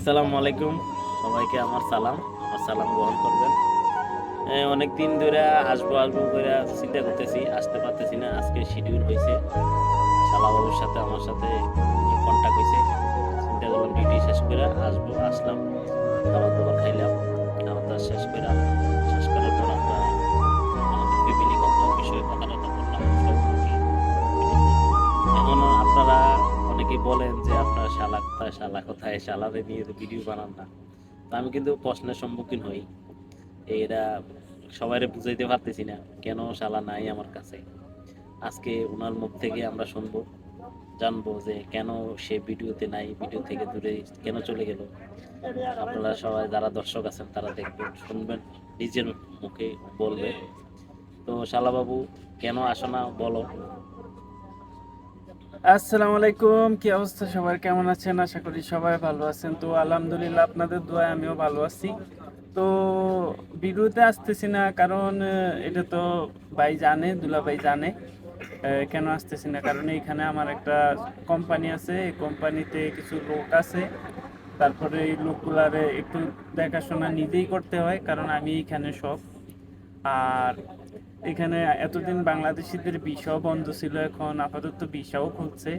আসসালামু আলাইকুম, সবাইকে আমার সালাম গ্রহণ করবেন। অনেক দিন ধরে আসবো আসবো করে চিন্তা করতেছি, আসতে পারতেছি না। আজকে শিডিউল হয়েছে, শালাবাবুর সাথে আমার সাথে কন্ট্যাক্ট হয়েছে। চিন্তা করলাম ডিউটি শেষ করে আসবো, আসলাম, খাবার দাবার খাইলাম, খাবার দাবার শেষ করার পর আমরা আমাদের ফ্যামিলিগত বিষয়ে কথা টথা বললাম সব আর কি। এখন আপনারা অনেকেই বলেন যে আপনার শালা কোথায় শালারে নিয়ে তো ভিডিও বানান না। তো আমি কিন্তু প্রশ্নের সম্মুখীন হই, এরা সবাইরে বুঝাইতে পারতেছি না কেন শালা নাই আমার কাছে। আজকে ওনার মুখ থেকে আমরা শুনবো, জানবো যে কেন সে ভিডিওতে নাই, ভিডিও থেকে দূরে কেন চলে গেল। আপনারা সবাই যারা দর্শক আছেন তারা দেখবেন, শুনবেন, নিজের মুখে বলবে। তো শালাবাবু কেন আসো না বলো। আসসালামু আলাইকুম, কি অবস্থা সবার? কেমন আছেন? আশা করি সবাই ভালো আছেন। তো আলহামদুলিল্লাহ, আপনাদের দোয়ায় আমিও ভালো আছি। তো ভিডিওতে আসতেছি না কারণ এটা তো ভাই জানে, দুলা ভাই জানে কেন আসতেছি না। কারণ এইখানে আমার একটা কোম্পানি আছে, এই কোম্পানিতে কিছু লোক আছে। তারপরে এই লোকগুলারে একটু দেখাশোনা নিজেই করতে হয়, কারণ আমি এইখানে সব। আর এখানে এতদিন বাংলাদেশিদের ভিসাও বন্ধ ছিল, এখন আপাতত ভিসাও খুলছে।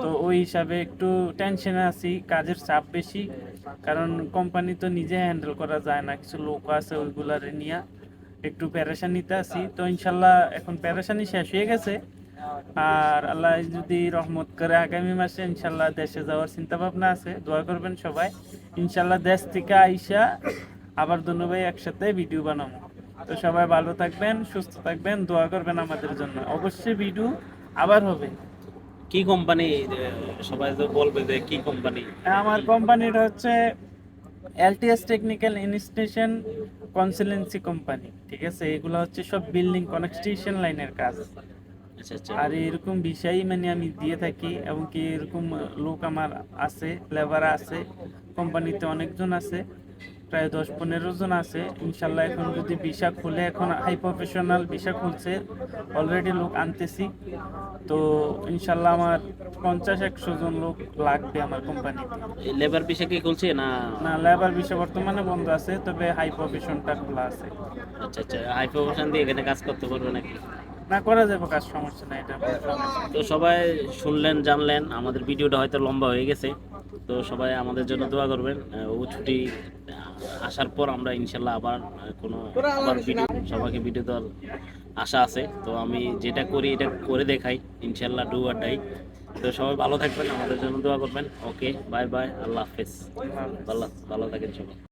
তো ওই হিসাবে একটু টেনশনে আছি, কাজের চাপ বেশি। কারণ কোম্পানি তো নিজে হ্যান্ডেল করা যায় না, কিছু লোক আছে ওইগুলারে নিয়ে একটু প্যারেশানিতে আছি। তো ইনশাল্লাহ এখন প্যারেশানি শেষ হয়ে গেছে। আর আল্লাহ যদি রহমত করে আগামী মাসে ইনশাল্লাহ দেশে যাওয়ার চিন্তা ভাবনা আছে, দোয়া করবেন সবাই। ইনশাল্লাহ দেশ থেকে আইসা আবার দুনো ভাই একসাথে ভিডিও বানাবো। তো সবাই ভালো থাকবেন, সুস্থ থাকবেন, দোয়া করবেন আমাদের জন্য। অবশ্যই ভিডিও আবার হবে। কি কোম্পানি? সবাই তো বলবে যে কি কোম্পানি। আমার কোম্পানিটা হচ্ছে LTS technical institution consultancy company, ঠিক আছে? এগুলো হচ্ছে সব বিল্ডিং কনস্ট্রাকশন লাইনের কাজ। আচ্ছা আচ্ছা। আর এরকম বিষয়ই মানে আমি দিয়ে থাকি, এবং কি এরকম লোক আমার আছে, লেবার আছে কোম্পানিতে, অনেকজন আছে, প্রায় 10-15 জন আছে। ইনশাল্লাহ এখন যদি ভিসা খুলে, এখন হাই প্রফেশনাল ভিসা খুলছে, অলরেডি লোক আনতেছি। তো ইনশাল্লাহ আমার 50-100 জন লোক লাগবে আমার কোম্পানিতে। লেবার পিসা কি খুলছে না? না, লেবার ভিসা বর্তমানে বন্ধ আছে, তবে হাই প্রফেশনটা খোলা আছে। আচ্ছা আচ্ছা, হাই প্রমোশন দিয়ে এখানে কাজ করতে পারবে নাকি? না, করা যাবে কাজ, সমস্যা নাই, এটা কোনো সমস্যা তো নেই। সবাই শুনলেন, জানলেন, আমাদের ভিডিওটা হয়তো লম্বা হয়ে গেছে। তো সবাই আমাদের জন্য দোয়া করবেন। ও ছুটি আসার পর আমরা ইনশাল্লাহ আবার আবার ভিডিও, সবাইকে ভিডিও দেওয়ার আশা আছে। তো আমি যেটা করি এটা করে দেখাই, ইনশাল্লাহ ডু আর ডাই। তো সবাই ভালো থাকবেন, আমাদের জন্য দোয়া করবেন। ওকে, বাই বাই, আল্লাহ হাফেজ। আল্লাহ হাফেজ। ভালো ভালো থাকেন সবাই।